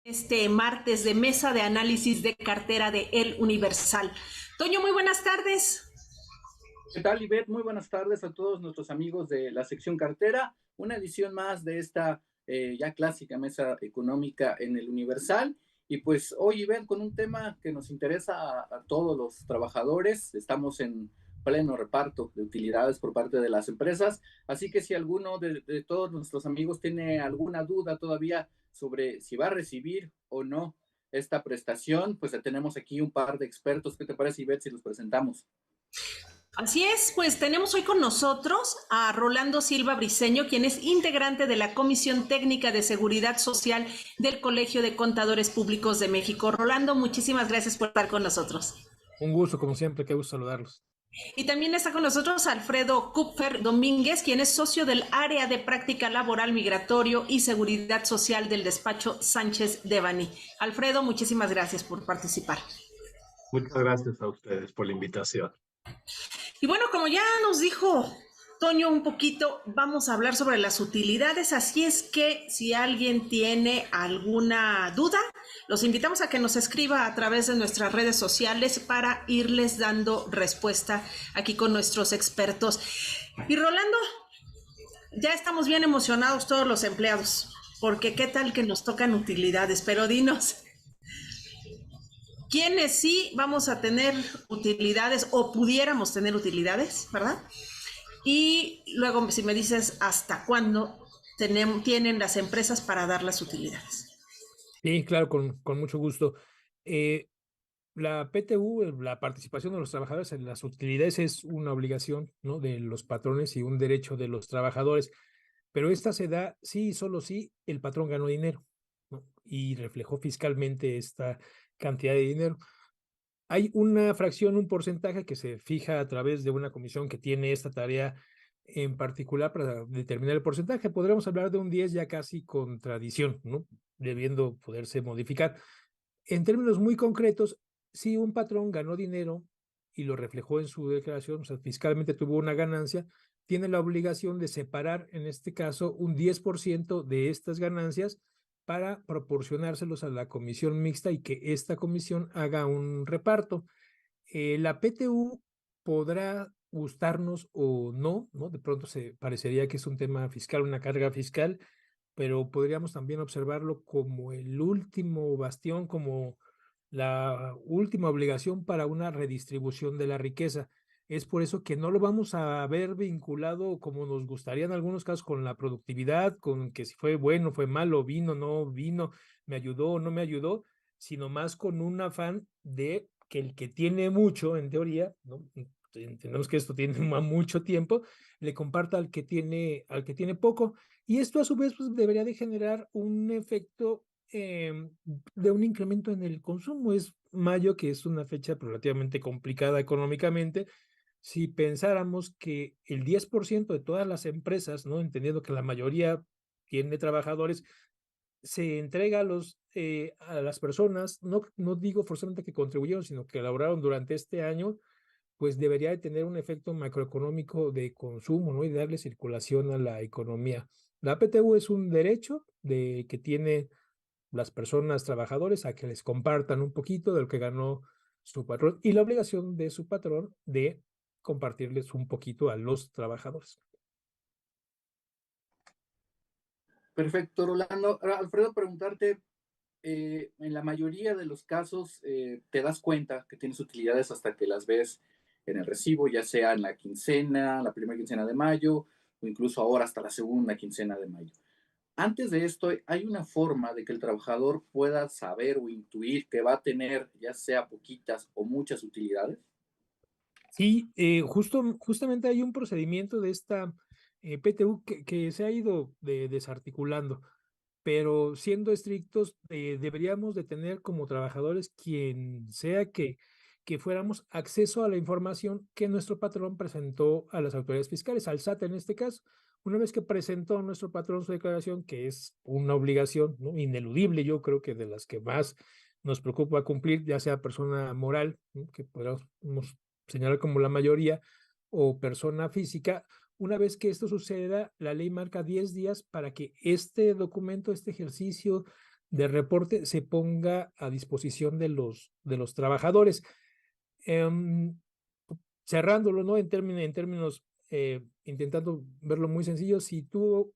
Este martes de mesa de análisis de cartera de El Universal. Toño, muy buenas tardes. ¿Qué tal, Ivette? Muy buenas tardes a todos nuestros amigos de la sección cartera. Una edición más de esta ya clásica mesa económica en El Universal. Y pues hoy, Ivette, con un tema que nos interesa a todos los trabajadores. Estamos en pleno reparto de utilidades por parte de las empresas. Así que si alguno de todos nuestros amigos tiene alguna duda todavía sobre si va a recibir o no esta prestación, pues tenemos aquí un par de expertos. ¿Qué te parece, Ivette, si los presentamos? Así es, pues tenemos hoy con nosotros a Rolando Silva Briceño, quien es integrante de la Comisión Técnica de Seguridad Social del Colegio de Contadores Públicos de México. Rolando, muchísimas gracias por estar con nosotros. Un gusto, como siempre, qué gusto saludarlos. Y también está con nosotros Alfredo Kupfer Domínguez, quien es socio del área de práctica laboral migratorio y seguridad social del despacho Sánchez Devanny. Alfredo, muchísimas gracias por participar. Muchas gracias a ustedes por la invitación. Y bueno, como ya nos dijo Toño un poquito, vamos a hablar sobre las utilidades, así es que si alguien tiene alguna duda, los invitamos a que nos escriba a través de nuestras redes sociales para irles dando respuesta aquí con nuestros expertos. Y Rolando, ya estamos bien emocionados todos los empleados, porque qué tal que nos tocan utilidades, pero dinos, ¿quiénes sí vamos a tener utilidades o pudiéramos tener utilidades, verdad? Y luego, si me dices hasta cuándo tienen las empresas para dar las utilidades. Sí, claro, con mucho gusto. La PTU, la participación de los trabajadores en las utilidades es una obligación, ¿no?, de los patrones y un derecho de los trabajadores, pero esta se da sí y solo si el patrón ganó dinero, ¿no?, y reflejó fiscalmente esta cantidad de dinero. Hay una fracción, un porcentaje que se fija a través de una comisión que tiene esta tarea en particular para determinar el porcentaje. Podríamos hablar de un 10 ya casi con tradición, ¿no?, debiendo poderse modificar. En términos muy concretos, si un patrón ganó dinero y lo reflejó en su declaración, o sea, fiscalmente tuvo una ganancia, tiene la obligación de separar, en este caso, un 10% de estas ganancias para proporcionárselos a la comisión mixta y que esta comisión haga un reparto. La PTU podrá gustarnos o no, ¿no? De pronto se parecería que es un tema fiscal, una carga fiscal, pero podríamos también observarlo como el último bastión, como la última obligación para una redistribución de la riqueza. Es por eso que no lo vamos a ver vinculado como nos gustaría en algunos casos con la productividad, con que si fue bueno, fue malo, vino, no vino, me ayudó o no me ayudó, sino más con un afán de que el que tiene mucho, en teoría, ¿no?, entendemos que esto tiene mucho tiempo, le comparta al que tiene poco. Y esto a su vez pues, debería de generar un efecto de un incremento en el consumo. Es mayo, que es una fecha relativamente complicada económicamente. Si pensáramos que el 10% de todas las empresas, ¿no?, entendiendo que la mayoría tiene trabajadores, se entrega a las personas, no digo forzosamente que contribuyeron, sino que elaboraron durante este año, pues debería de tener un efecto macroeconómico de consumo, ¿no?, y darle circulación a la economía. La PTU es un derecho que tiene las personas trabajadores a que les compartan un poquito de lo que ganó su patrón y la obligación de su patrón de compartirles un poquito a los trabajadores. Perfecto, Rolando. Ahora, Alfredo, preguntarte, en la mayoría de los casos te das cuenta que tienes utilidades hasta que las ves en el recibo, ya sea en la quincena, la primera quincena de mayo, o incluso ahora hasta la segunda quincena de mayo. Antes de esto, ¿hay una forma de que el trabajador pueda saber o intuir que va a tener ya sea poquitas o muchas utilidades? Sí, justamente hay un procedimiento de esta PTU que se ha ido desarticulando, pero siendo estrictos, deberíamos de tener como trabajadores quien sea que fuéramos acceso a la información que nuestro patrón presentó a las autoridades fiscales, al SAT en este caso. Una vez que presentó nuestro patrón su declaración, que es una obligación, ¿no?, ineludible, yo creo que de las que más nos preocupa cumplir, ya sea persona moral, ¿no?, que podríamos señalar como la mayoría, o persona física. Una vez que esto suceda, la ley marca 10 días para que este documento, este ejercicio de reporte se ponga a disposición de los trabajadores. Cerrándolo, ¿no? En términos intentando verlo muy sencillo, si tú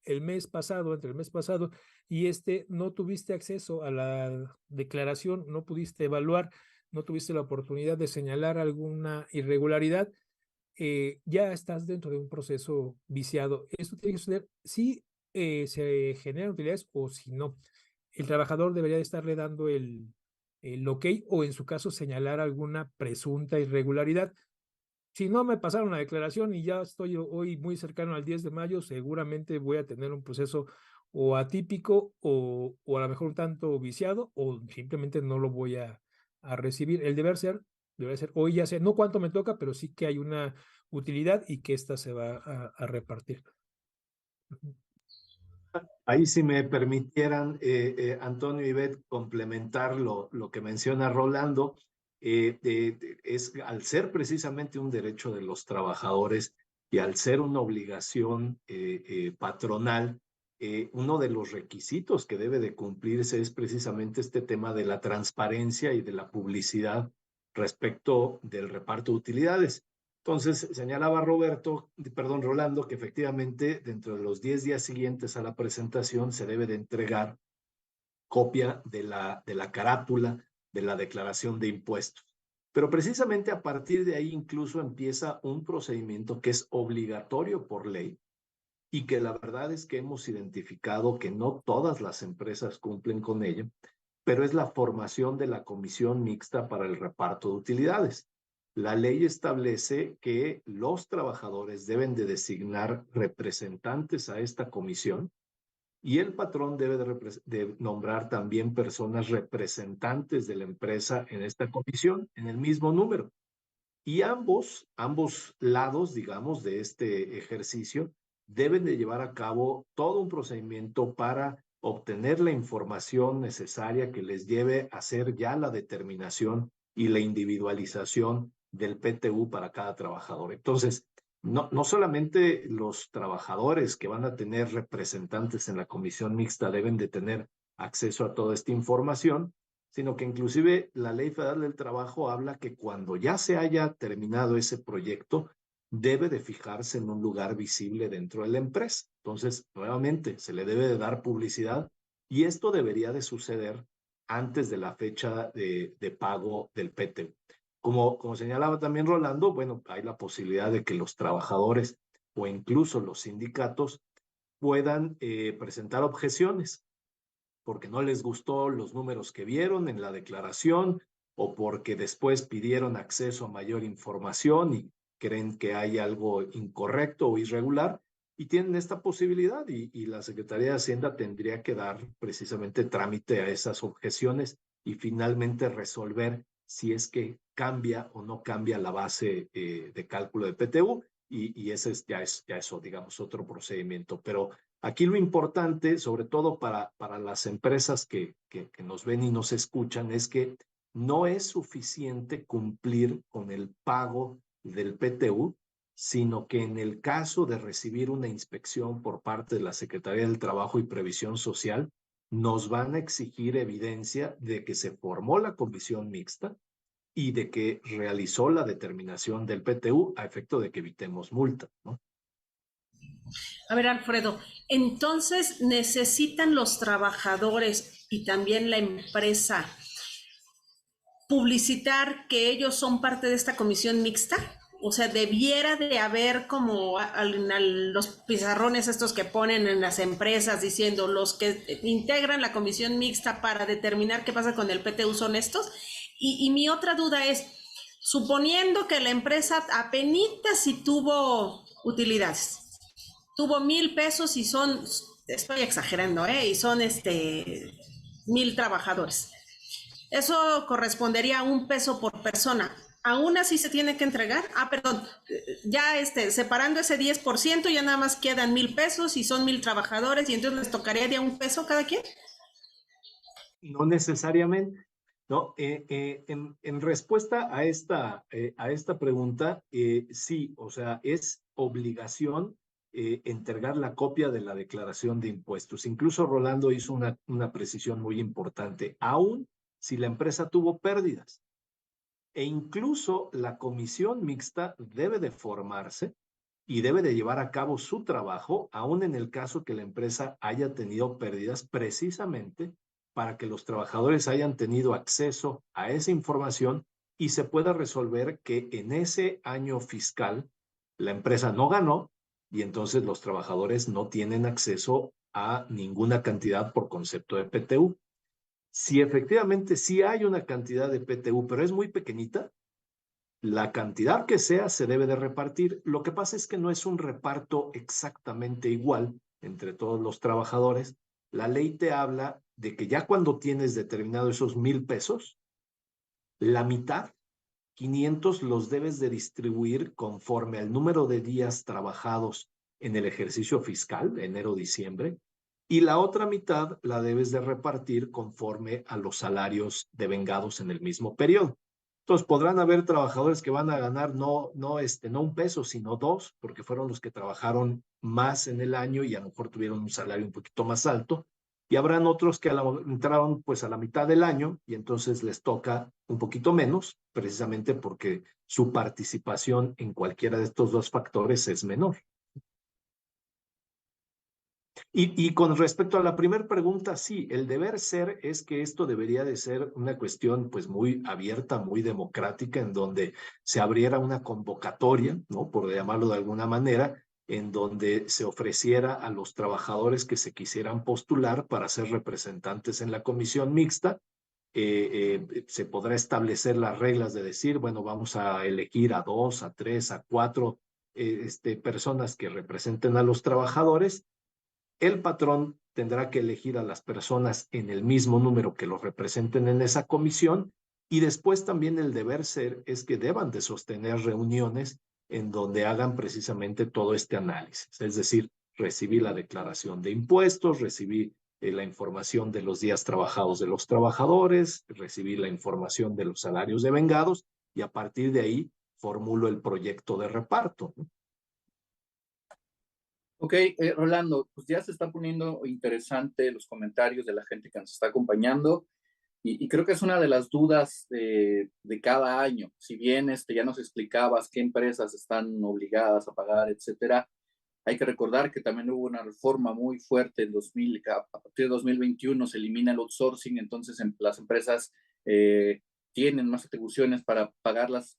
entre el mes pasado y no tuviste acceso a la declaración, no pudiste evaluar, no tuviste la oportunidad de señalar alguna irregularidad, ya estás dentro de un proceso viciado. Esto tiene que suceder si se generan utilidades o si no. El trabajador debería de estarle dando el ok o en su caso señalar alguna presunta irregularidad. Si no me pasaron la declaración y ya estoy hoy muy cercano al 10 de mayo, seguramente voy a tener un proceso o atípico o a lo mejor un tanto viciado o simplemente no lo voy a recibir. El deber ser, hoy ya sé, no cuánto me toca, pero sí que hay una utilidad y que esta se va a repartir. Ahí si me permitieran, Antonio y Beth, complementar lo que menciona Rolando, es al ser precisamente un derecho de los trabajadores y al ser una obligación patronal, uno de los requisitos que debe de cumplirse es precisamente este tema de la transparencia y de la publicidad respecto del reparto de utilidades. Entonces, señalaba Rolando, que efectivamente dentro de los 10 días siguientes a la presentación se debe de entregar copia de la carátula de la declaración de impuestos. Pero precisamente a partir de ahí incluso empieza un procedimiento que es obligatorio por ley y que la verdad es que hemos identificado que no todas las empresas cumplen con ello, pero es la formación de la comisión mixta para el reparto de utilidades. La ley establece que los trabajadores deben de designar representantes a esta comisión y el patrón debe de nombrar también personas representantes de la empresa en esta comisión, en el mismo número. Y ambos lados, digamos, de este ejercicio deben de llevar a cabo todo un procedimiento para obtener la información necesaria que les lleve a hacer ya la determinación y la individualización del PTU para cada trabajador. Entonces, no solamente los trabajadores que van a tener representantes en la comisión mixta deben de tener acceso a toda esta información, sino que inclusive la Ley Federal del Trabajo habla que cuando ya se haya terminado ese proyecto, debe de fijarse en un lugar visible dentro de la empresa. Entonces, nuevamente, se le debe de dar publicidad y esto debería de suceder antes de la fecha de pago del PTU. Como señalaba también Rolando, bueno, hay la posibilidad de que los trabajadores o incluso los sindicatos puedan presentar objeciones porque no les gustó los números que vieron en la declaración o porque después pidieron acceso a mayor información y creen que hay algo incorrecto o irregular y tienen esta posibilidad y la Secretaría de Hacienda tendría que dar precisamente trámite a esas objeciones y finalmente resolver si es que cambia o no cambia la base de cálculo de PTU y ese ya es, digamos, otro procedimiento. Pero aquí lo importante, sobre todo para las empresas que nos ven y nos escuchan, es que no es suficiente cumplir con el pago del PTU, sino que en el caso de recibir una inspección por parte de la Secretaría del Trabajo y Previsión Social, nos van a exigir evidencia de que se formó la comisión mixta y de que realizó la determinación del PTU a efecto de que evitemos multa, ¿no? A ver, Alfredo, entonces necesitan los trabajadores y también la empresa publicitar que ellos son parte de esta comisión mixta. O sea, debiera de haber como los pizarrones estos que ponen en las empresas diciendo los que integran la comisión mixta para determinar qué pasa con el PTU son estos. Y mi otra duda es, suponiendo que la empresa apenitas si tuvo utilidades, tuvo 1,000 pesos y son, estoy exagerando, y son 1,000 trabajadores. Eso correspondería a 1 peso por persona. ¿Aún así se tiene que entregar? Perdón, ya separando ese 10%, ya nada más quedan 1,000 pesos y son 1,000 trabajadores y entonces les tocaría de 1 peso cada quien. No necesariamente, ¿no? En respuesta a esta pregunta, sí, o sea, es obligación entregar la copia de la declaración de impuestos. Incluso Rolando hizo una precisión muy importante, aún si la empresa tuvo pérdidas. E incluso la comisión mixta debe de formarse y debe de llevar a cabo su trabajo, aún en el caso que la empresa haya tenido pérdidas, precisamente para que los trabajadores hayan tenido acceso a esa información y se pueda resolver que en ese año fiscal la empresa no ganó y entonces los trabajadores no tienen acceso a ninguna cantidad por concepto de PTU. Si efectivamente sí hay una cantidad de PTU, pero es muy pequeñita, la cantidad que sea se debe de repartir. Lo que pasa es que no es un reparto exactamente igual entre todos los trabajadores. La ley te habla de que ya cuando tienes determinado esos 1,000 pesos, la mitad, 500, los debes de distribuir conforme al número de días trabajados en el ejercicio fiscal, enero-diciembre, y la otra mitad la debes de repartir conforme a los salarios devengados en el mismo periodo. Entonces podrán haber trabajadores que van a ganar no 1 peso, sino 2, porque fueron los que trabajaron más en el año y a lo mejor tuvieron un salario un poquito más alto. Y habrán otros que entraron pues a la mitad del año y entonces les toca un poquito menos, precisamente porque su participación en cualquiera de estos dos factores es menor. Y con respecto a la primera pregunta, sí, el deber ser es que esto debería de ser una cuestión pues muy abierta, muy democrática, en donde se abriera una convocatoria, ¿no? Por llamarlo de alguna manera, en donde se ofreciera a los trabajadores que se quisieran postular para ser representantes en la comisión mixta. Se podrá establecer las reglas de decir, bueno, vamos a elegir a 2, a 3, a 4 personas que representen a los trabajadores. El patrón tendrá que elegir a las personas en el mismo número que los representen en esa comisión y después también el deber ser es que deban de sostener reuniones en donde hagan precisamente todo este análisis, es decir, recibir la declaración de impuestos, recibir la información de los días trabajados de los trabajadores, recibir la información de los salarios devengados y a partir de ahí formulo el proyecto de reparto, ¿no? Ok, Rolando, pues ya se está poniendo interesante los comentarios de la gente que nos está acompañando y creo que es una de las dudas de cada año. Si bien ya nos explicabas qué empresas están obligadas a pagar, etcétera, hay que recordar que también hubo una reforma muy fuerte en 2000, a partir de 2021 se elimina el outsourcing, entonces las empresas tienen más atribuciones para pagar las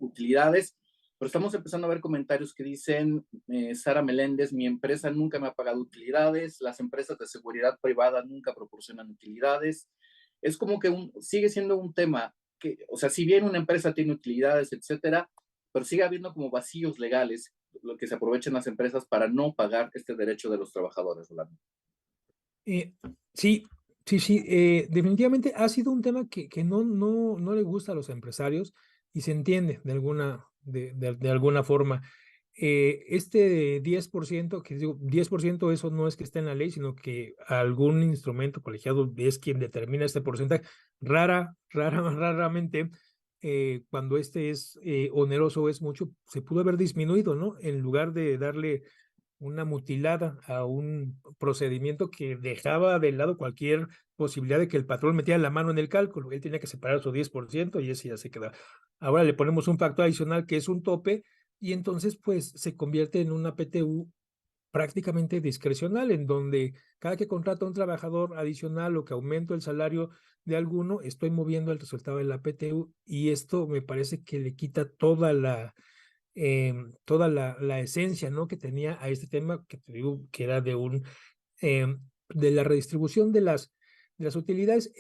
utilidades. Pero estamos empezando a ver comentarios que dicen, Sara Meléndez, mi empresa nunca me ha pagado utilidades, las empresas de seguridad privada nunca proporcionan utilidades. Es como que sigue siendo un tema que, o sea, si bien una empresa tiene utilidades, etcétera, pero sigue habiendo como vacíos legales, lo que se aprovechan las empresas para no pagar este derecho de los trabajadores, Rolando. Sí, definitivamente ha sido un tema que no le gusta a los empresarios y se entiende de alguna forma. Este 10%, que digo, 10% eso no es que esté en la ley, sino que algún instrumento colegiado es quien determina este porcentaje. Raramente, cuando este es oneroso o es mucho, se pudo haber disminuido, ¿no? En lugar de darle una mutilada a un procedimiento que dejaba de lado cualquier posibilidad de que el patrón metiera la mano en el cálculo. Él tenía que separar su 10% y ese ya se queda. Ahora le ponemos un factor adicional que es un tope y entonces pues se convierte en una PTU prácticamente discrecional, en donde cada que contrato a un trabajador adicional o que aumento el salario de alguno, estoy moviendo el resultado de la PTU y esto me parece que le quita toda la esencia, ¿no? Que tenía a este tema que te digo que era de la redistribución de las utilidades.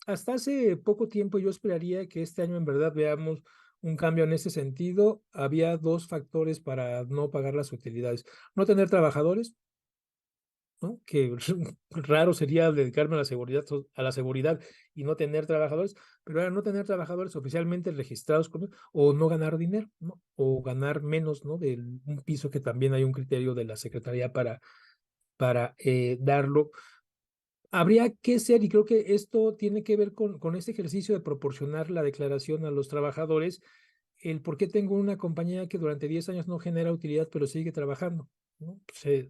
Hasta hace poco tiempo yo esperaría que este año en verdad veamos un cambio en ese sentido. Había dos factores para no pagar las utilidades: no tener trabajadores, ¿no? Que raro sería dedicarme a la seguridad y no tener trabajadores, pero era no tener trabajadores oficialmente registrados o no ganar dinero, ¿no? O ganar menos, ¿no? De un piso que también hay un criterio de la Secretaría para darlo. Habría que ser, y creo que esto tiene que ver con este ejercicio de proporcionar la declaración a los trabajadores, el por qué tengo una compañía que durante 10 años no genera utilidad, pero sigue trabajando, ¿no?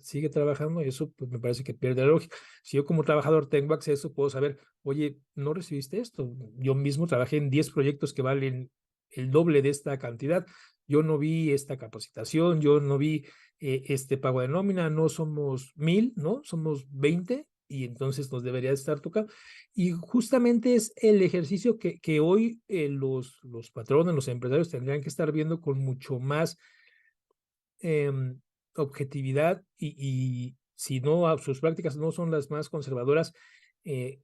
Sigue trabajando y eso pues, me parece que pierde la lógica. Si yo como trabajador tengo acceso, puedo saber, oye, no recibiste esto. Yo mismo trabajé en 10 proyectos que valen el doble de esta cantidad. Yo no vi esta capacitación, yo no vi este pago de nómina, no somos 1000, ¿no? Somos 20 y entonces nos debería estar tocando. Y justamente es el ejercicio que hoy los patrones, los empresarios tendrían que estar viendo con mucho más objetividad y si no, sus prácticas no son las más conservadoras,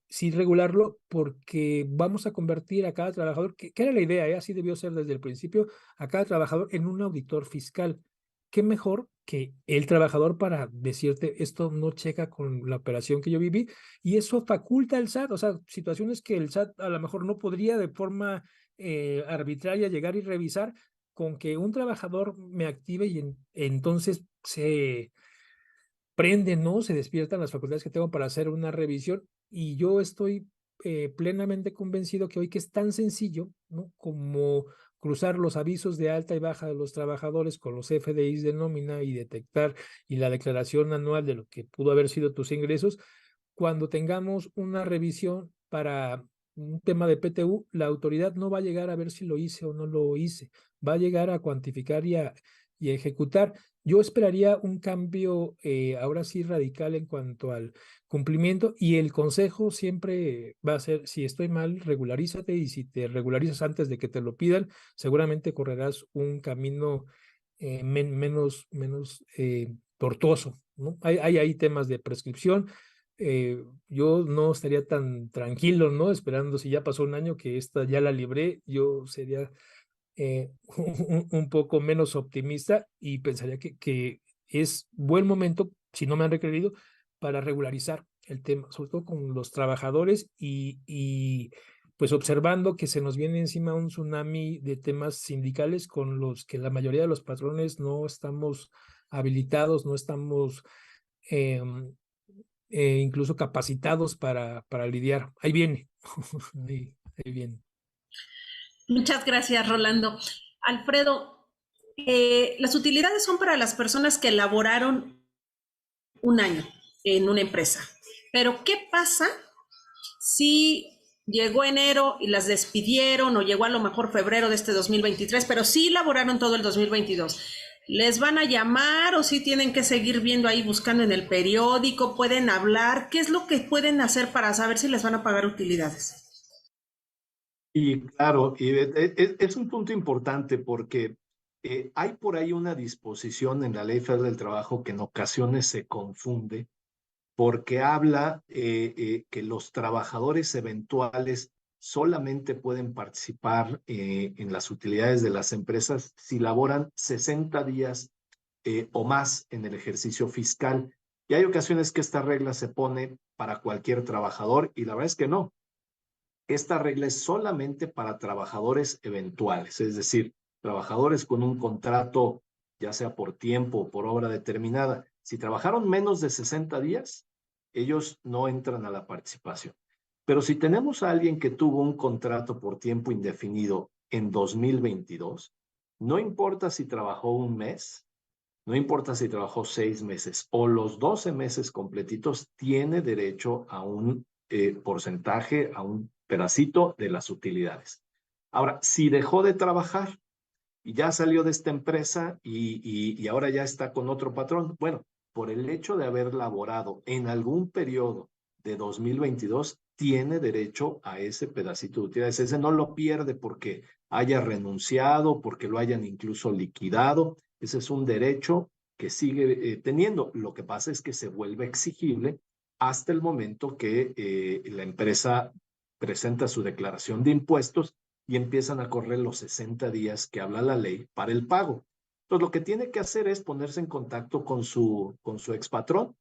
sí regularlo porque vamos a convertir a cada trabajador, que era la idea, así debió ser desde el principio, a cada trabajador en un auditor fiscal. ¿Qué mejor que el trabajador para decirte esto no checa con la operación que yo viví? Y eso faculta al SAT, o sea, situaciones que el SAT a lo mejor no podría de forma arbitraria llegar y revisar, con que un trabajador me active y entonces se prenden, ¿no? Se despiertan las facultades que tengo para hacer una revisión y yo estoy plenamente convencido que hoy que es tan sencillo, ¿no? Como cruzar los avisos de alta y baja de los trabajadores con los FDIs de nómina y detectar y la declaración anual de lo que pudo haber sido tus ingresos, cuando tengamos una revisión para un tema de PTU, la autoridad no va a llegar a ver si lo hice o no lo hice, va a llegar a cuantificar y a ejecutar. Yo esperaría un cambio ahora sí radical en cuanto al cumplimiento y el consejo siempre va a ser, si estoy mal, regularízate y si te regularizas antes de que te lo pidan, seguramente correrás un camino menos tortuoso, ¿no? Hay temas de prescripción. Yo no estaría tan tranquilo, ¿no? Esperando si ya pasó un año que esta ya la libré, yo sería un poco menos optimista y pensaría que es buen momento, si no me han requerido, para regularizar el tema, sobre todo con los trabajadores y pues observando que se nos viene encima un tsunami de temas sindicales con los que la mayoría de los patrones no estamos habilitados, no estamos incluso capacitados para lidiar. Ahí viene, ahí viene. Muchas gracias, Rolando. Alfredo, las utilidades son para las personas que laboraron un año en una empresa. Pero, ¿qué pasa si llegó enero y las despidieron o llegó a lo mejor febrero de este 2023, pero sí laboraron todo el 2022? ¿Les van a llamar o sí tienen que seguir viendo ahí, buscando en el periódico? ¿Pueden hablar? ¿Qué es lo que pueden hacer para saber si les van a pagar utilidades? Y claro, y es un punto importante porque hay por ahí una disposición en la Ley Federal del Trabajo que en ocasiones se confunde porque habla que los trabajadores eventuales solamente pueden participar en las utilidades de las empresas si laboran 60 días o más en el ejercicio fiscal. Y hay ocasiones que esta regla se pone para cualquier trabajador y la verdad es que no. Esta regla es solamente para trabajadores eventuales, es decir, trabajadores con un contrato, ya sea por tiempo o por obra determinada. Si trabajaron menos de 60 días, ellos no entran a la participación. Pero si tenemos a alguien que tuvo un contrato por tiempo indefinido en 2022, no importa si trabajó un mes, no importa si trabajó 6 meses o los 12 meses completitos, tiene derecho a un porcentaje, a un pedacito de las utilidades. Ahora, si dejó de trabajar y ya salió de esta empresa y ahora ya está con otro patrón, bueno, por el hecho de haber laborado en algún periodo de 2022, tiene derecho a ese pedacito de utilidades. Ese no lo pierde porque haya renunciado, porque lo hayan incluso liquidado. Ese es un derecho que sigue teniendo. Lo que pasa es que se vuelve exigible hasta el momento que la empresa presenta su declaración de impuestos y empiezan a correr los 60 días que habla la ley para el pago. Entonces, lo que tiene que hacer es ponerse en contacto con su expatrón,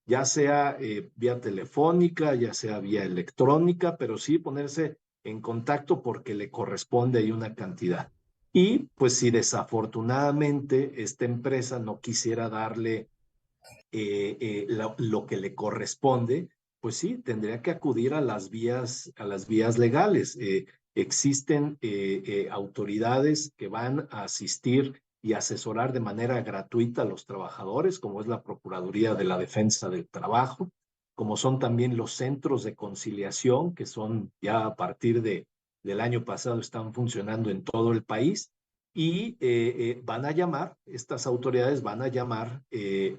ya sea vía telefónica, ya sea vía electrónica, pero sí ponerse en contacto porque le corresponde ahí una cantidad. Y pues si desafortunadamente esta empresa no quisiera darle lo que le corresponde, pues sí, tendría que acudir a las vías legales. existen autoridades que van a asistir y asesorar de manera gratuita a los trabajadores, como es la Procuraduría de la Defensa del Trabajo, como son también los centros de conciliación, que son ya a partir del año pasado están funcionando en todo el país, y van a llamar, estas autoridades van a llamar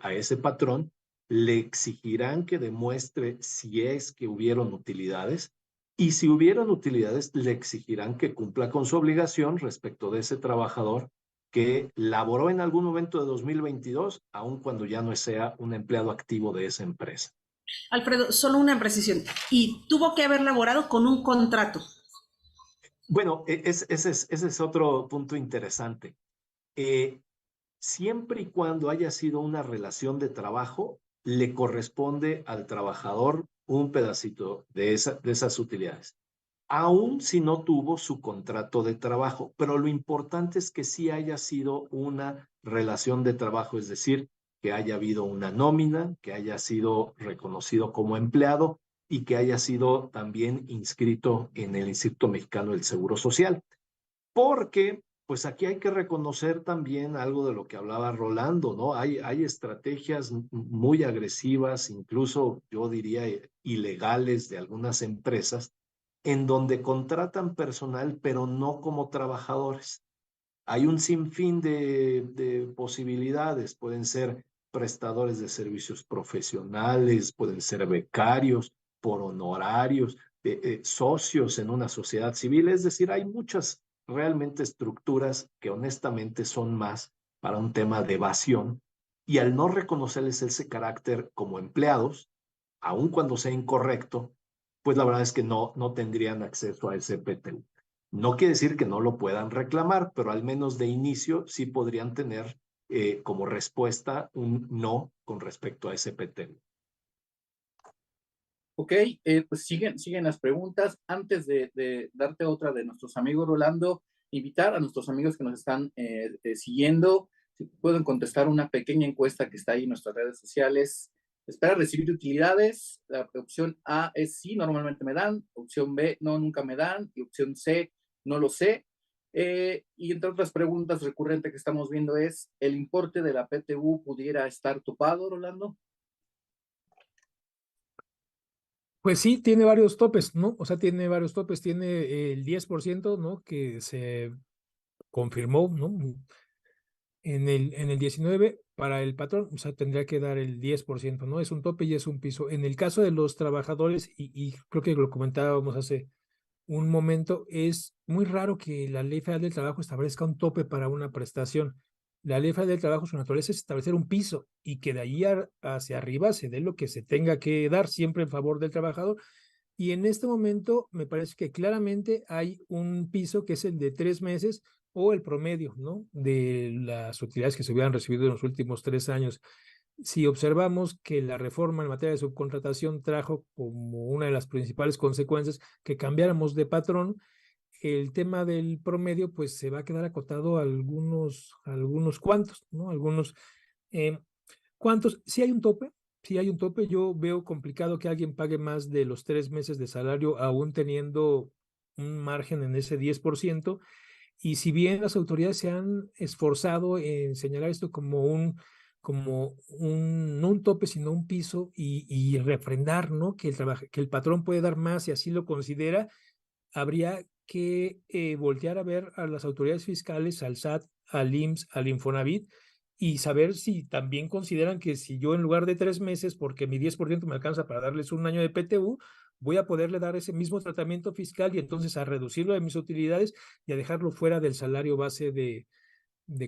a ese patrón, le exigirán que demuestre si es que hubieron utilidades, y si hubieron utilidades, le exigirán que cumpla con su obligación respecto de ese trabajador que laboró en algún momento de 2022, aun cuando ya no sea un empleado activo de esa empresa. Alfredo, solo una precisión. Y tuvo que haber laborado con un contrato. Bueno, ese es otro punto interesante. Siempre y cuando haya sido una relación de trabajo, le corresponde al trabajador un pedacito de esas utilidades, aun si no tuvo su contrato de trabajo. Pero lo importante es que sí haya sido una relación de trabajo, es decir, que haya habido una nómina, que haya sido reconocido como empleado y que haya sido también inscrito en el Instituto Mexicano del Seguro Social. Porque, pues aquí hay que reconocer también algo de lo que hablaba Rolando, ¿no? Hay estrategias muy agresivas, incluso yo diría ilegales de algunas empresas, en donde contratan personal, pero no como trabajadores. Hay un sinfín de posibilidades, pueden ser prestadores de servicios profesionales, pueden ser becarios, por honorarios, socios en una sociedad civil, es decir, hay muchas realmente estructuras que honestamente son más para un tema de evasión, y al no reconocerles ese carácter como empleados, aun cuando sea incorrecto, pues la verdad es que no tendrían acceso a ese PTU. No quiere decir que no lo puedan reclamar, pero al menos de inicio sí podrían tener como respuesta un no con respecto a ese PTU. Ok, pues siguen las preguntas. Antes de darte otra de nuestros amigos, Rolando, invitar a nuestros amigos que nos están siguiendo, si pueden contestar una pequeña encuesta que está ahí en nuestras redes sociales. ¿Espera recibir utilidades? La opción A es sí, normalmente me dan. Opción B, no, nunca me dan. Y opción C, no lo sé. Y entre otras preguntas recurrentes que estamos viendo es, ¿el importe de la PTU pudiera estar topado, Rolando? Pues sí, tiene varios topes, ¿no? O sea, tiene varios topes. Tiene el 10%, ¿no? Que se confirmó, ¿no? En el 19 para el patrón, o sea, tendría que dar el 10%, ¿no? Es un tope y es un piso. En el caso de los trabajadores, y creo que lo comentábamos hace un momento, es muy raro que la Ley Federal del Trabajo establezca un tope para una prestación. La Ley Federal del Trabajo, su naturaleza es establecer un piso y que de ahí hacia arriba se dé lo que se tenga que dar siempre en favor del trabajador. Y en este momento me parece que claramente hay un piso que es el de 3 meses o el promedio, ¿no? De las utilidades que se hubieran recibido en los últimos 3 años. Si observamos que la reforma en materia de subcontratación trajo como una de las principales consecuencias que cambiáramos de patrón, el tema del promedio pues se va a quedar acotado a algunos cuantos, ¿no? Algunos cuantos. Si hay un tope, si hay un tope, yo veo complicado que alguien pague más de los 3 meses de salario aún teniendo un margen en ese 10%. Y si bien las autoridades se han esforzado en señalar esto no un tope, sino un piso y refrendar, ¿no? Que el patrón puede dar más y así lo considera, habría que voltear a ver a las autoridades fiscales, al SAT, al IMSS, al Infonavit, y saber si también consideran que si yo en lugar de 3 meses, porque mi 10% me alcanza para darles un año de PTU, voy a poderle dar ese mismo tratamiento fiscal y entonces a reducirlo de mis utilidades y a dejarlo fuera del salario base de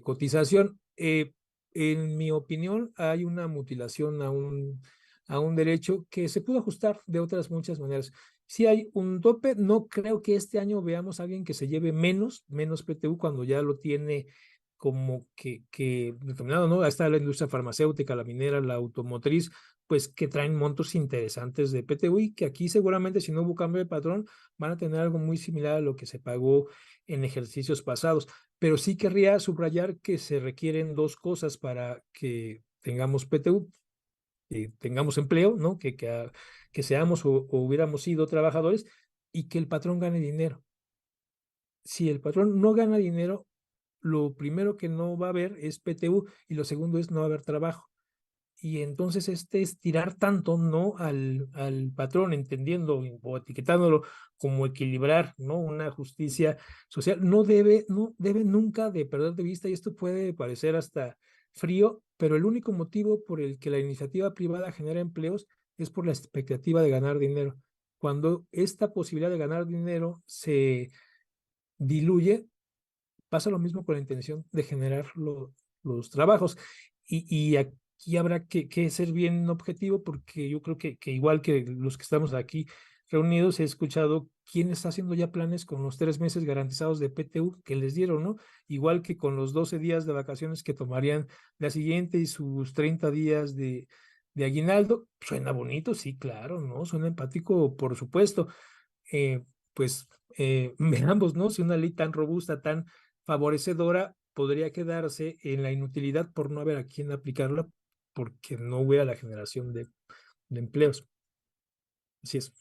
cotización. En mi opinión, hay una mutilación a un derecho que se pudo ajustar de otras muchas maneras. Si hay un tope, no creo que este año veamos a alguien que se lleve menos PTU cuando ya lo tiene como que determinado, ¿no? Ahí está la industria farmacéutica, la minera, la automotriz, pues que traen montos interesantes de PTU y que aquí seguramente si no hubo cambio de patrón van a tener algo muy similar a lo que se pagó en ejercicios pasados. Pero sí querría subrayar que se requieren dos cosas para que tengamos PTU, que tengamos empleo, ¿no? Que seamos o hubiéramos sido trabajadores y que el patrón gane dinero. si el patrón no gana dinero, lo primero que no va a haber es PTU y lo segundo es no va a haber trabajo. Y entonces es tirar tanto, ¿no? Al patrón, entendiendo o etiquetándolo como equilibrar, ¿no? Una justicia social. No debe nunca de perder de vista, y esto puede parecer hasta frío, pero el único motivo por el que la iniciativa privada genera empleos es por la expectativa de ganar dinero. Cuando esta posibilidad de ganar dinero se diluye, pasa lo mismo con la intención de generar los trabajos. Y aquí habrá que ser bien objetivo, porque yo creo que igual que los que estamos aquí reunidos, he escuchado quién está haciendo ya planes con los 3 meses garantizados de PTU que les dieron, ¿no? Igual que con los 12 días de vacaciones que tomarían la siguiente y sus 30 días de aguinaldo. Suena bonito, sí, claro, ¿no? Suena empático, por supuesto. eh, pues veamos, ¿no? Si una ley tan robusta, tan favorecedora, podría quedarse en la inutilidad por no haber a quién aplicarla, porque no hubiera la generación de empleos. Así es.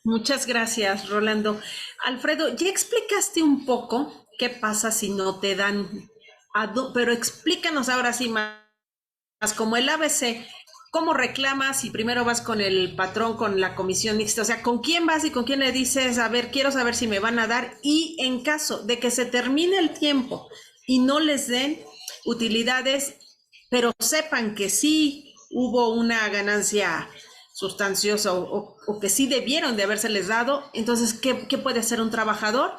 Muchas gracias, Rolando. Alfredo, ya explicaste un poco qué pasa si no te dan, pero explícanos ahora sí más como el ABC. ¿Cómo reclamas si primero vas con el patrón, con la comisión mixta? O sea, ¿con quién vas y con quién le dices, a ver, quiero saber si me van a dar? Y en caso de que se termine el tiempo y no les den utilidades, pero sepan que sí hubo una ganancia sustanciosa o que sí debieron de habérseles dado, entonces, ¿qué puede hacer un trabajador?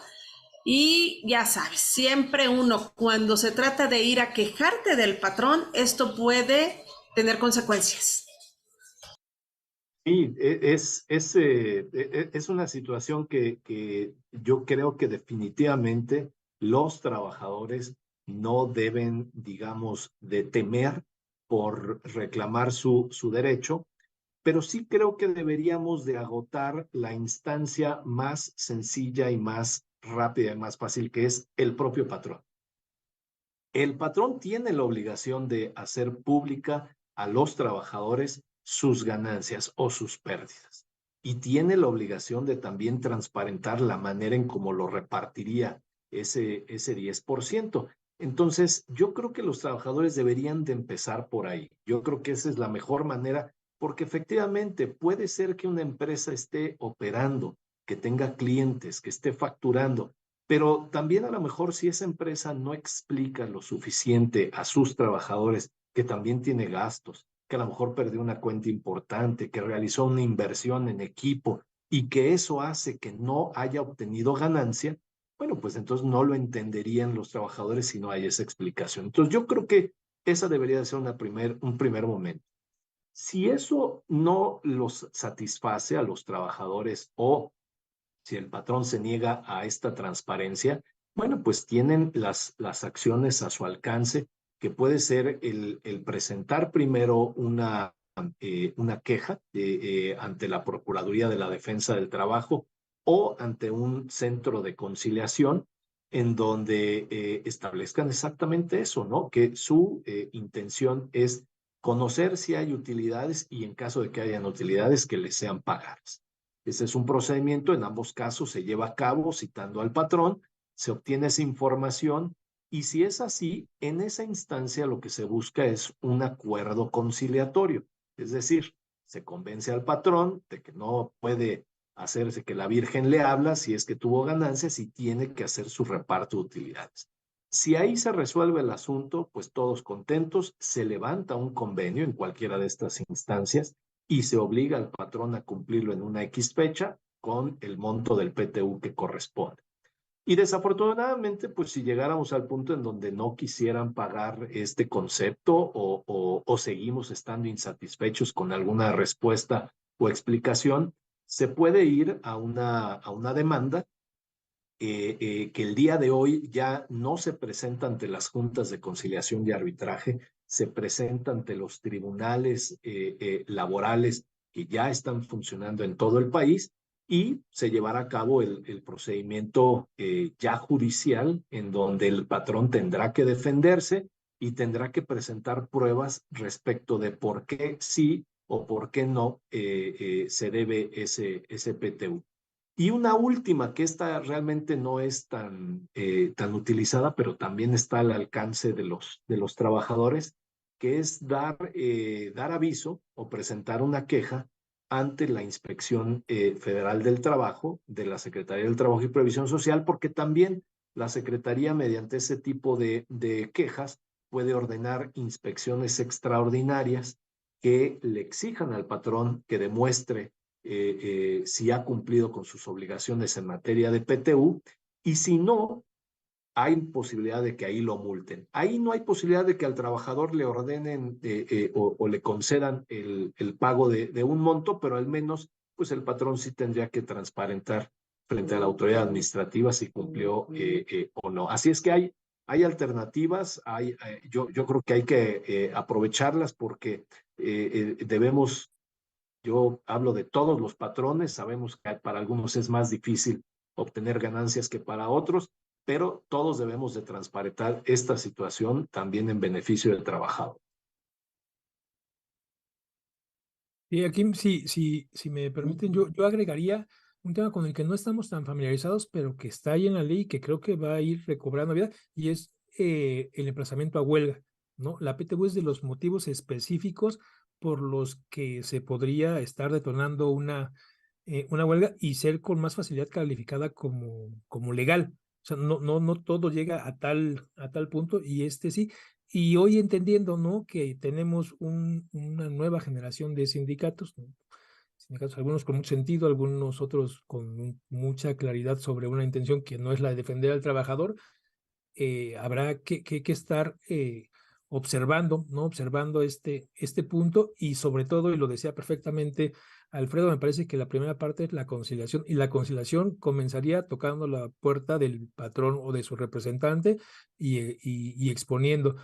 Y ya sabes, siempre uno, cuando se trata de ir a quejarte del patrón, esto puede tener consecuencias. Sí, es una situación que yo creo que definitivamente los trabajadores no deben, digamos, de temer por reclamar su derecho, pero sí creo que deberíamos de agotar la instancia más sencilla y más rápida y más fácil, que es el propio patrón. El patrón tiene la obligación de hacer pública a los trabajadores sus ganancias o sus pérdidas, y tiene la obligación de también transparentar la manera en cómo lo repartiría ese 10%. Entonces, yo creo que los trabajadores deberían de empezar por ahí. Yo creo que esa es la mejor manera, porque efectivamente puede ser que una empresa esté operando, que tenga clientes, que esté facturando, pero también a lo mejor si esa empresa no explica lo suficiente a sus trabajadores, que también tiene gastos, que a lo mejor perdió una cuenta importante, que realizó una inversión en equipo y que eso hace que no haya obtenido ganancia, bueno, pues entonces no lo entenderían los trabajadores si no hay esa explicación. Entonces yo creo que esa debería de ser un primer momento. Si eso no los satisface a los trabajadores, o si el patrón se niega a esta transparencia, bueno, pues tienen las acciones a su alcance, que puede ser el presentar primero una queja ante la Procuraduría de la Defensa del Trabajo o ante un centro de conciliación, en donde establezcan exactamente eso, ¿no? Que su intención es conocer si hay utilidades, y en caso de que hayan utilidades, que les sean pagadas. Ese es un procedimiento, en ambos casos se lleva a cabo citando al patrón, se obtiene esa información, y si es así, en esa instancia lo que se busca es un acuerdo conciliatorio. Es decir, se convence al patrón de que no puede hacerse que la Virgen le habla si es que tuvo ganancias, y tiene que hacer su reparto de utilidades. Si ahí se resuelve el asunto, pues todos contentos, se levanta un convenio en cualquiera de estas instancias y se obliga al patrón a cumplirlo en una X fecha con el monto del PTU que corresponde. Y desafortunadamente, pues si llegáramos al punto en donde no quisieran pagar este concepto, o seguimos estando insatisfechos con alguna respuesta o explicación, se puede ir a una demanda que el día de hoy ya no se presenta ante las juntas de conciliación y arbitraje, se presenta ante los tribunales laborales que ya están funcionando en todo el país, y se llevará a cabo el procedimiento ya judicial, en donde el patrón tendrá que defenderse y tendrá que presentar pruebas respecto de por qué sí o por qué no se debe ese PTU. Y una última, que esta realmente no es tan utilizada, pero también está al alcance de los trabajadores, que es dar aviso o presentar una queja ante la Inspección Federal del Trabajo, de la Secretaría del Trabajo y Previsión Social, porque también la Secretaría, mediante ese tipo de quejas, puede ordenar inspecciones extraordinarias que le exijan al patrón que demuestre si ha cumplido con sus obligaciones en materia de PTU, y si no, hay posibilidad de que ahí lo multen. Ahí no hay posibilidad de que al trabajador le ordenen o le concedan el pago de un monto, pero al menos pues el patrón sí tendría que transparentar frente a la autoridad administrativa si cumplió o no. Así es que hay alternativas, yo creo que hay que aprovecharlas porque debemos. Yo hablo de todos los patrones, sabemos que para algunos es más difícil obtener ganancias que para otros, pero todos debemos de transparentar esta situación también en beneficio del trabajador. Y aquí, si me permiten, yo agregaría un tema con el que no estamos tan familiarizados, pero que está ahí en la ley y que creo que va a ir recobrando vida, y es el emplazamiento a huelga, ¿no? La PTU es de los motivos específicos por los que se podría estar detonando una huelga y ser con más facilidad calificada como legal. O sea, no todo llega a tal punto, y sí. Y hoy entendiendo, ¿no?, que tenemos una nueva generación de sindicatos, ¿no? Sindicatos, algunos con mucho sentido, algunos otros con mucha claridad sobre una intención que no es la de defender al trabajador. Habrá que estar observando, ¿no? Observando este punto, y sobre todo, y lo decía perfectamente Alfredo, me parece que la primera parte es la conciliación, y la conciliación comenzaría tocando la puerta del patrón o de su representante y exponiendo.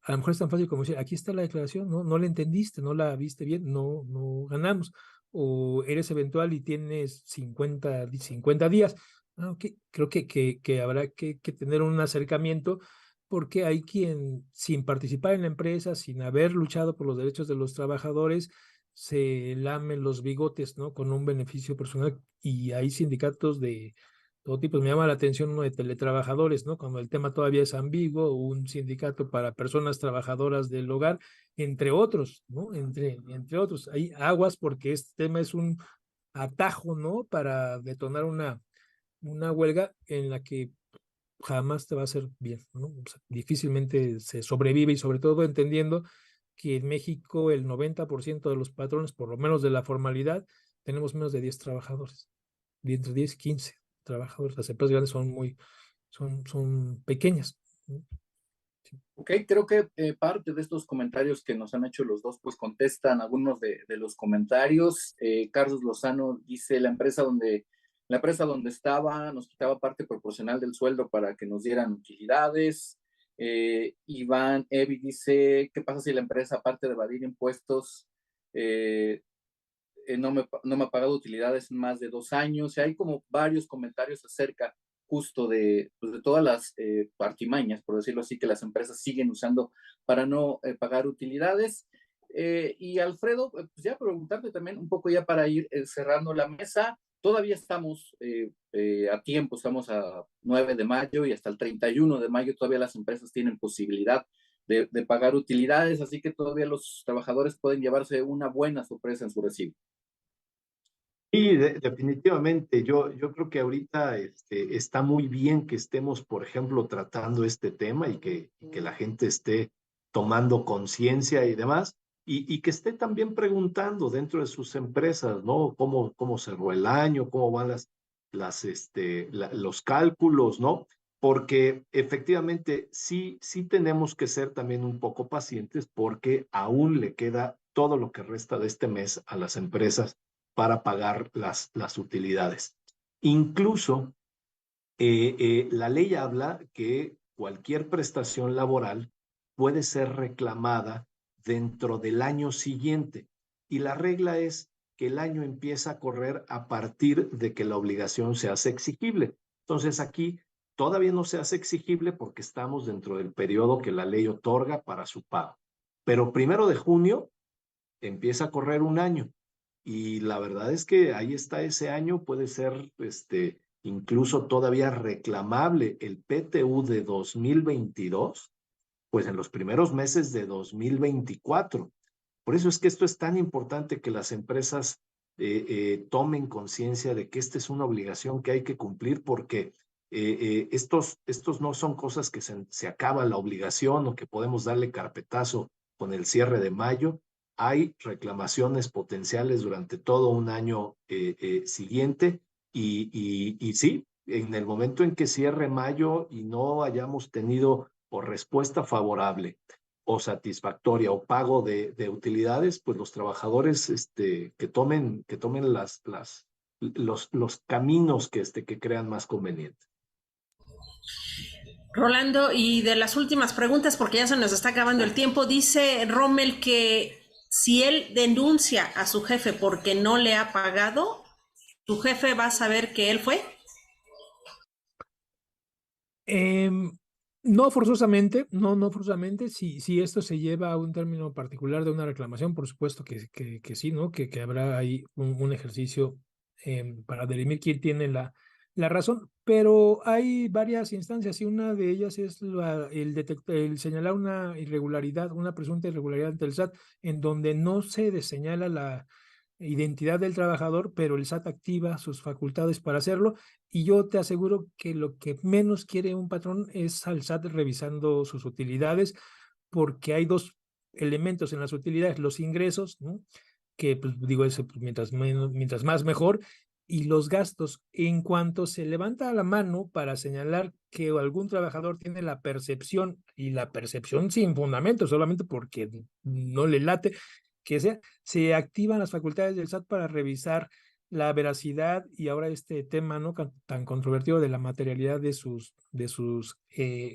A lo mejor es tan fácil como decir, aquí está la declaración, ¿no? No la entendiste, no la viste bien, no ganamos. O eres eventual y tienes 50 días. Okay. Creo que habrá que tener un acercamiento, porque hay quien, sin participar en la empresa, sin haber luchado por los derechos de los trabajadores, se lamen los bigotes, ¿no?, con un beneficio personal. Y hay sindicatos de todo tipo. Me llama la atención uno de teletrabajadores, ¿no?, cuando el tema todavía es ambiguo, un sindicato para personas trabajadoras del hogar, entre otros, ¿no? Entre otros. Hay aguas, porque este tema es un atajo, ¿no?, para detonar una huelga en la que jamás te va a hacer bien, ¿no? O sea, difícilmente se sobrevive, y sobre todo entendiendo que en México el 90% de los patrones, por lo menos de la formalidad, tenemos menos de 10 trabajadores, de entre 10 y 15 trabajadores. Las empresas grandes son pequeñas, ¿no? Sí. Ok, creo que parte de estos comentarios que nos han hecho los dos, pues contestan algunos de los comentarios. Carlos Lozano dice, la empresa donde estaba nos quitaba parte proporcional del sueldo para que nos dieran utilidades. Iván Evi dice, ¿qué pasa si la empresa, aparte de evadir impuestos, no me ha pagado utilidades en más de 2 años? Y hay como varios comentarios acerca justo pues de todas las artimañas, por decirlo así, que las empresas siguen usando para no pagar utilidades. Y Alfredo, pues ya preguntarte también un poco, ya para ir cerrando la mesa, todavía estamos a tiempo, estamos a 9 de mayo y hasta el 31 de mayo todavía las empresas tienen posibilidad de pagar utilidades, así que todavía los trabajadores pueden llevarse una buena sorpresa en su recibo. Sí, definitivamente. Yo creo que ahorita está muy bien que estemos, por ejemplo, tratando este tema y que la gente esté tomando conciencia y demás, y que esté también preguntando dentro de sus empresas, ¿no? ¿Cómo cerró el año? ¿Cómo van los cálculos, ¿no? Porque efectivamente sí tenemos que ser también un poco pacientes, porque aún le queda todo lo que resta de este mes a las empresas para pagar las utilidades. Incluso la ley habla que cualquier prestación laboral puede ser reclamada dentro del año siguiente, y la regla es que el año empieza a correr a partir de que la obligación se hace exigible. Entonces aquí todavía no se hace exigible porque estamos dentro del periodo que la ley otorga para su pago. Pero 1 de junio empieza a correr un año, y la verdad es que ahí está ese año, puede ser incluso todavía reclamable el PTU de 2022, pues en los primeros meses de 2024. Por eso es que esto es tan importante que las empresas tomen conciencia de que esta es una obligación que hay que cumplir, porque estos no son cosas que se acaba la obligación o que podemos darle carpetazo con el cierre de mayo. Hay reclamaciones potenciales durante todo un año siguiente y sí, en el momento en que cierre mayo y no hayamos tenido o respuesta favorable o satisfactoria o pago de utilidades, pues los trabajadores que tomen los caminos que crean más convenientes. Rolando, y de las últimas preguntas, porque ya se nos está acabando el tiempo, dice Rommel que si él denuncia a su jefe porque no le ha pagado, ¿tu jefe va a saber que él fue? No forzosamente, no forzosamente. Si esto se lleva a un término particular de una reclamación, por supuesto que sí, ¿no? Que habrá ahí un ejercicio para dirimir quién tiene la razón, pero hay varias instancias y una de ellas es el señalar una irregularidad, una presunta irregularidad ante el SAT, en donde no se señala la identidad del trabajador, pero el SAT activa sus facultades para hacerlo, y yo te aseguro que lo que menos quiere un patrón es al SAT revisando sus utilidades, porque hay dos elementos en las utilidades: los ingresos, ¿no? Que pues, digo, eso, pues, mientras más mejor, y los gastos. En cuanto se levanta la mano para señalar que algún trabajador tiene la percepción, y la percepción sin fundamento, solamente porque no le late, que se activan las facultades del SAT para revisar la veracidad y ahora este tema no tan controvertido de la materialidad de sus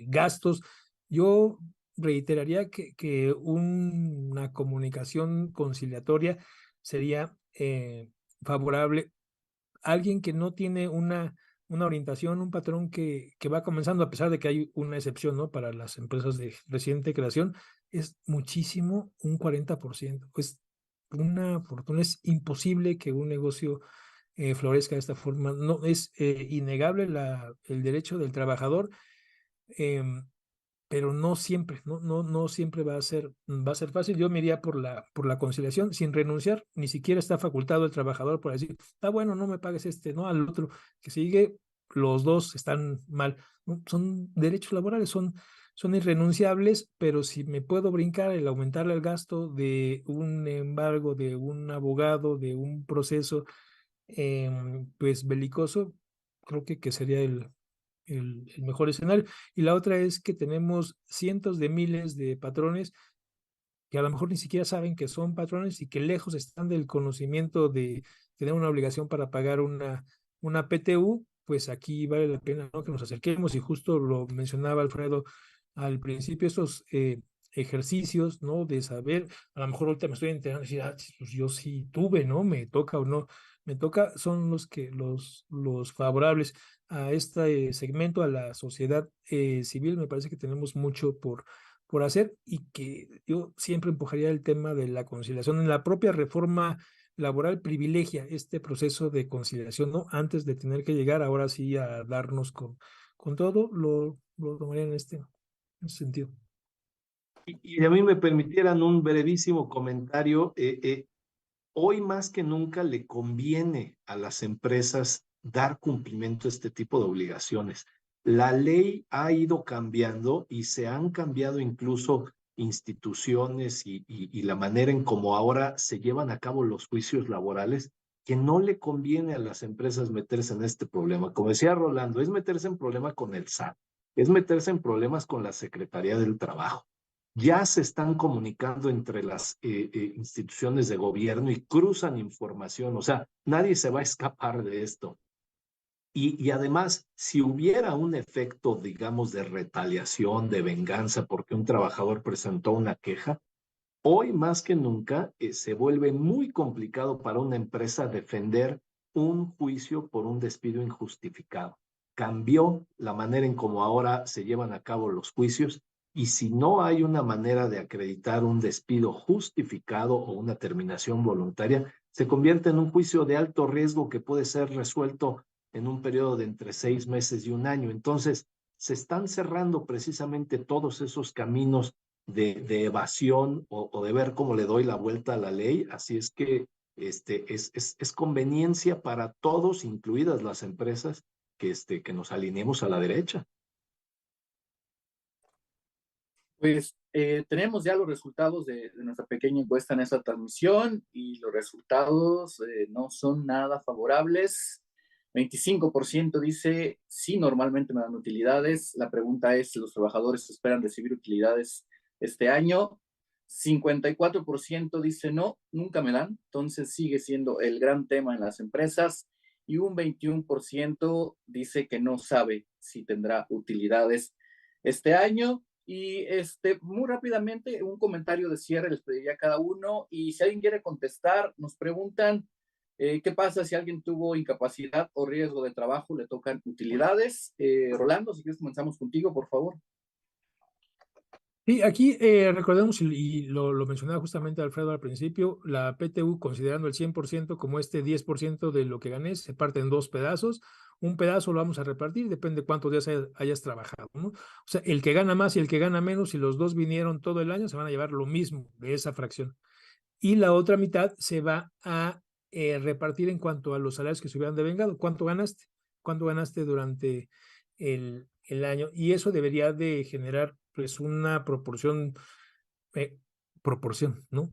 gastos. Yo reiteraría que una comunicación conciliatoria sería favorable. Alguien que no tiene una orientación, un patrón que va comenzando, a pesar de que hay una excepción, ¿no? Para las empresas de reciente creación, es muchísimo, un 40%. Es una fortuna, es imposible que un negocio florezca de esta forma. No, es innegable el derecho del trabajador, pero no siempre, no siempre va a ser fácil. Yo me iría por la conciliación, sin renunciar. Ni siquiera está facultado el trabajador por decir, está bueno, no me pagues no al otro que sigue, los dos están mal, ¿no? Son derechos laborales, son irrenunciables, pero si me puedo brincar el aumentarle el gasto de un embargo, de un abogado, de un proceso pues belicoso, creo que sería el mejor escenario. Y la otra es que tenemos cientos de miles de patrones que a lo mejor ni siquiera saben que son patrones y que lejos están del conocimiento de tener una obligación para pagar una PTU. Pues aquí vale la pena, ¿no?, que nos acerquemos, y justo lo mencionaba Alfredo al principio, estos ejercicios, ¿no? De saber, a lo mejor ahorita me estoy enterando y decir, pues yo sí tuve, ¿no? Me toca o no me toca, son los favorables a este segmento, a la sociedad civil. Me parece que tenemos mucho por hacer, y que yo siempre empujaría el tema de la conciliación. En la propia reforma laboral privilegia este proceso de conciliación, ¿no? Antes de tener que llegar ahora sí a darnos con todo, lo tomaría en ese sentido. Y a mí me permitieran un brevísimo comentario. Hoy más que nunca le conviene a las empresas dar cumplimiento a este tipo de obligaciones. La ley ha ido cambiando y se han cambiado incluso instituciones y la manera en cómo ahora se llevan a cabo los juicios laborales, que no le conviene a las empresas meterse en este problema. Como decía Rolando, es meterse en problema con el SAT, es meterse en problemas con la Secretaría del Trabajo. Ya se están comunicando entre las instituciones de gobierno y cruzan información, o sea, nadie se va a escapar de esto. Y además, si hubiera un efecto, digamos, de retaliación, de venganza, porque un trabajador presentó una queja, hoy más que nunca se vuelve muy complicado para una empresa defender un juicio por un despido injustificado. Cambió la manera en cómo ahora se llevan a cabo los juicios, y si no hay una manera de acreditar un despido justificado o una terminación voluntaria, se convierte en un juicio de alto riesgo que puede ser resuelto en un periodo de entre 6 meses y un año. Entonces, se están cerrando precisamente todos esos caminos de evasión o de ver cómo le doy la vuelta a la ley. Así es que es conveniencia para todos, incluidas las empresas, que nos alineemos a la derecha. Pues tenemos ya los resultados de nuestra pequeña encuesta en esta transmisión y los resultados no son nada favorables. 25% dice, sí, normalmente me dan utilidades. La pregunta es, ¿los trabajadores esperan recibir utilidades este año? 54% dice, no, nunca me dan. Entonces sigue siendo el gran tema en las empresas. Y un 21% dice que no sabe si tendrá utilidades este año. Y muy rápidamente, un comentario de cierre les pediría a cada uno. Y si alguien quiere contestar, nos preguntan qué pasa si alguien tuvo incapacidad o riesgo de trabajo, le tocan utilidades. Rolando, si quieres comenzamos contigo, por favor. Sí, aquí recordemos, y lo mencionaba justamente Alfredo al principio, la PTU, considerando el 100% como este 10% de lo que gané, se parte en dos pedazos. Un pedazo lo vamos a repartir, depende de cuántos días hayas trabajado, ¿no? O sea, el que gana más y el que gana menos, si los dos vinieron todo el año, se van a llevar lo mismo de esa fracción. Y la otra mitad se va a repartir en cuanto a los salarios que se hubieran devengado. ¿Cuánto ganaste? ¿Cuánto ganaste durante el año? Y eso debería de generar pues una proporción, ¿no?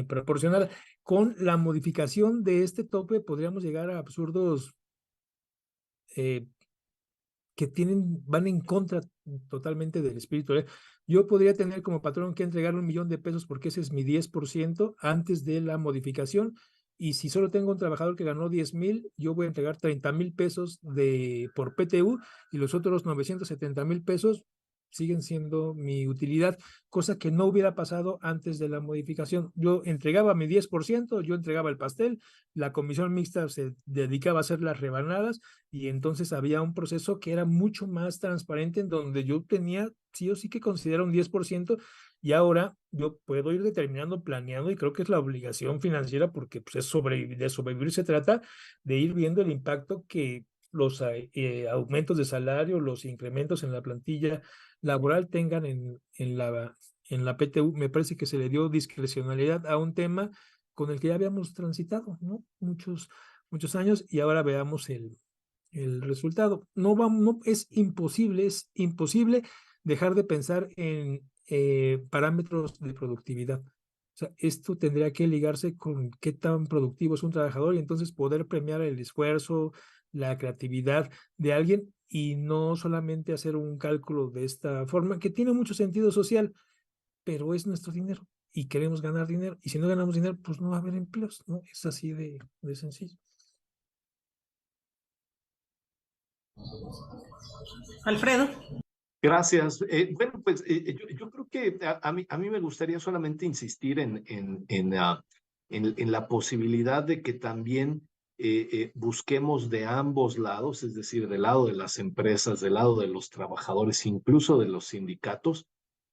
Proporcionada. Con la modificación de este tope podríamos llegar a absurdos que van en contra totalmente del espíritu. Yo podría tener como patrón que entregar $1,000,000 porque ese es mi 10% antes de la modificación. Y si solo tengo un trabajador que ganó 10,000, yo voy a entregar $30,000 por PTU y los otros $970,000 siguen siendo mi utilidad, cosa que no hubiera pasado antes de la modificación. Yo entregaba mi 10%, yo entregaba el pastel, la comisión mixta se dedicaba a hacer las rebanadas y entonces había un proceso que era mucho más transparente en donde yo tenía sí o sí que considerar un 10% y ahora yo puedo ir determinando, planeando y creo que es la obligación financiera porque pues, de sobrevivir se trata de ir viendo el impacto que los aumentos de salario, los incrementos en la plantilla laboral tengan en la PTU. Me parece que se le dio discrecionalidad a un tema con el que ya habíamos transitado, ¿no? Muchos años y ahora veamos el resultado. No, es imposible dejar de pensar en parámetros de productividad. O sea, esto tendría que ligarse con qué tan productivo es un trabajador y entonces poder premiar el esfuerzo, la creatividad de alguien y no solamente hacer un cálculo de esta forma, que tiene mucho sentido social, pero es nuestro dinero y queremos ganar dinero. Y si no ganamos dinero, pues no va a haber empleos, ¿no? Es así de sencillo. Alfredo. Gracias. Bueno, pues yo creo que a mí me gustaría solamente insistir en la posibilidad de que también busquemos de ambos lados, es decir, del lado de las empresas, del lado de los trabajadores, incluso de los sindicatos,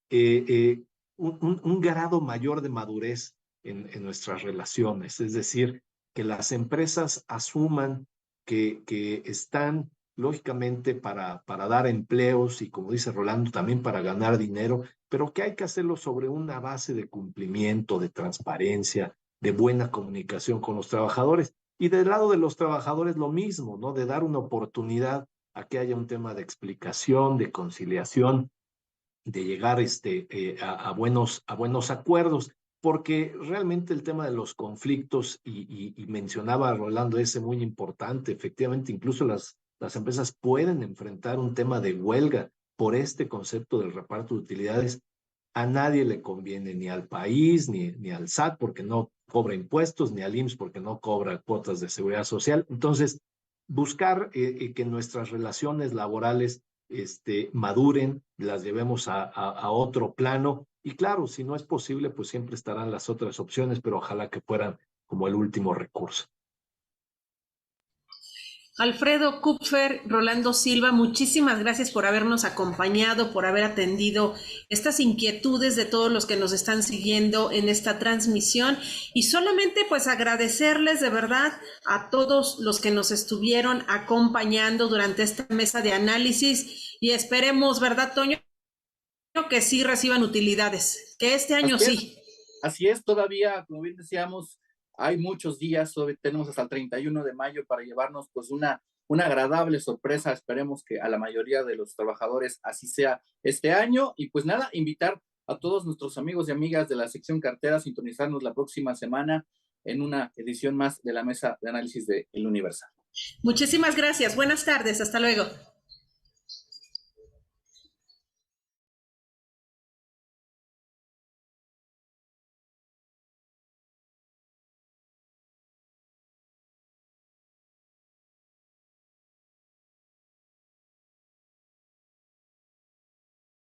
eh, eh, un grado mayor de madurez en nuestras relaciones, es decir, que las empresas asuman que están lógicamente para dar empleos y, como dice Rolando, también para ganar dinero, pero que hay que hacerlo sobre una base de cumplimiento, de transparencia, de buena comunicación con los trabajadores. Y del lado de los trabajadores lo mismo, ¿no? De dar una oportunidad a que haya un tema de explicación, de conciliación, de llegar a buenos acuerdos, porque realmente el tema de los conflictos, y mencionaba Rolando ese muy importante, efectivamente, incluso las empresas pueden enfrentar un tema de huelga por este concepto del reparto de utilidades. A nadie le conviene, ni al país, ni al SAT, porque no cobra impuestos, ni al IMSS, porque no cobra cuotas de seguridad social. Entonces, buscar que nuestras relaciones laborales maduren, las llevemos a otro plano. Y claro, si no es posible, pues siempre estarán las otras opciones, pero ojalá que fueran como el último recurso. Alfredo Kupfer, Rolando Silva, muchísimas gracias por habernos acompañado, por haber atendido estas inquietudes de todos los que nos están siguiendo en esta transmisión y solamente pues agradecerles de verdad a todos los que nos estuvieron acompañando durante esta mesa de análisis y esperemos, ¿verdad, Toño? Que sí reciban utilidades, que este año sí. Así es, todavía, como bien decíamos, hay muchos días, tenemos hasta el 31 de mayo para llevarnos pues una agradable sorpresa. Esperemos que a la mayoría de los trabajadores así sea este año. Y pues nada, invitar a todos nuestros amigos y amigas de la sección cartera a sintonizarnos la próxima semana en una edición más de la mesa de análisis de El Universal. Muchísimas gracias. Buenas tardes. Hasta luego.